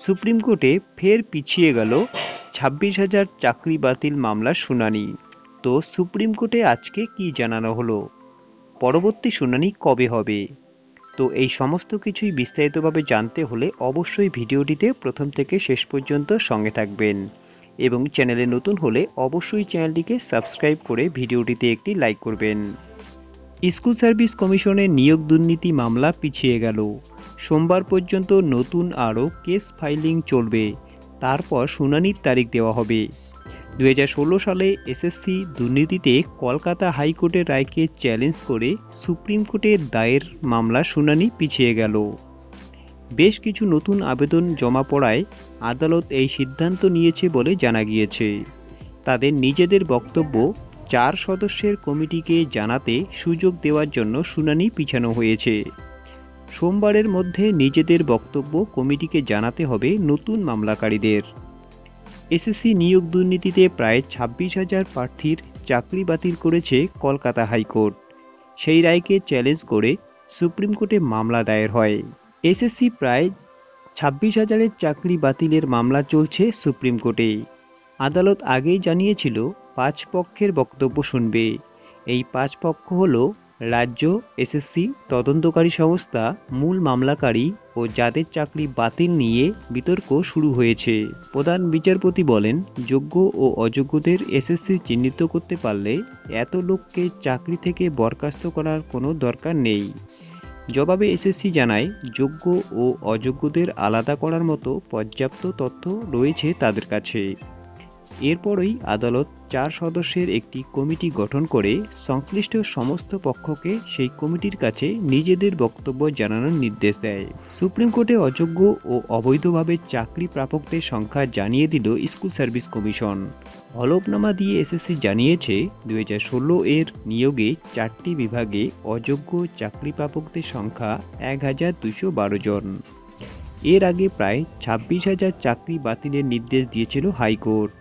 Supreme কোর্টে ফের পিছিয়ে গেল 26,000 চাকরি বাতিল মামলার শুনানি। তো সুপ্রিম কোর্টে আজকে কি জানানো হলো, পরবর্তী শুনানি কবে হবে? তো এই সমস্ত কিছুই বিস্তারিতভাবে জানতে হলে অবশ্যই ভিডিওটিতে প্রথম থেকে শেষ পর্যন্ত সঙ্গে থাকবেন এবং চ্যানেলে নতুন হলে অবশ্যই চ্যানেলটিকে সাবস্ক্রাইব করে ভিডিওটিতে একটি লাইক করবেন। স্কুল সার্ভিস কমিশনের নিয়োগ দুর্নীতি মামলা পিছিয়ে গেল। সোমবার পর্যন্ত নতুন আরও কেস ফাইলিং চলবে, তারপর শুনানির তারিখ দেওয়া হবে। 2016 সালে এসএসসি দুর্নীতিতে কলকাতা হাইকোর্টের রায়কে চ্যালেঞ্জ করে সুপ্রিম কোর্টে দায়ের মামলার শুনানি পিছিয়ে গেল। বেশ কিছু নতুন আবেদন জমা পড়ায় আদালত এই সিদ্ধান্ত নিয়েছে বলে জানা গিয়েছে। তাদের নিজেদের বক্তব্য 4 সদস্যের কমিটিকে জানাতে সুযোগ দেওয়ার জন্য শুনানি পিছানো হয়েছে। সোমবারের মধ্যে নিজেদের বক্তব্য কমিটিকে জানাতে হবে নতুন মামলাকারীদের। এসএসসি নিয়োগ দুর্নীতিতে প্রায় 26,000 প্রার্থীর চাকরি বাতিল করেছে কলকাতা হাইকোর্ট। সেই রায়কে চ্যালেঞ্জ করে সুপ্রিম কোর্টে মামলা দায়ের হয়। এসএসসি প্রায় 26,000-এর চাকরি বাতিলের মামলা চলছে সুপ্রিম কোর্টে। আদালত আগেই জানিয়েছিল 5 পক্ষের বক্তব্য শুনবে। এই 5 পক্ষ হল রাজ্য, এসএসসি, তদন্তকারী সংস্থা, মূল মামলাকারী ও যাদের চাকরি বাতিল নিয়ে বিতর্ক শুরু হয়েছে। প্রধান বিচারপতি বলেন, যোগ্য ও অযোগ্যদের এসএসসি চিহ্নিত করতে পারলে এত লোককে চাকরি থেকে বরখাস্ত করার কোনো দরকার নেই। জবাবে এসএসসি জানায়, যোগ্য ও অযোগ্যদের আলাদা করার মতো পর্যাপ্ত তথ্য রয়েছে তাদের কাছে। এরপরই আদালত 4 সদস্যের একটি কমিটি গঠন করে সংশ্লিষ্ট সমস্ত পক্ষকে সেই কমিটির কাছে নিজেদের বক্তব্য জানানোর নির্দেশ দেয়। সুপ্রিম কোর্টে অযোগ্য ও অবৈধভাবে চাকরি প্রাপকদের সংখ্যা জানিয়ে দিল স্কুল সার্ভিস কমিশন। হলফনামা দিয়ে এসএসসি জানিয়েছে, 2016 এর নিয়োগে 4টি বিভাগে অযোগ্য চাকরি প্রাপকদের সংখ্যা 1,212 জন। এর আগে প্রায় 26,000 চাকরি বাতিলের নির্দেশ দিয়েছিল হাইকোর্ট।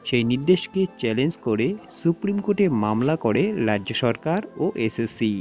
সেই নির্দেশকে চ্যালেঞ্জ করে সুপ্রিম কোর্টে মামলা করে রাজ্য সরকার ও এসএসসি।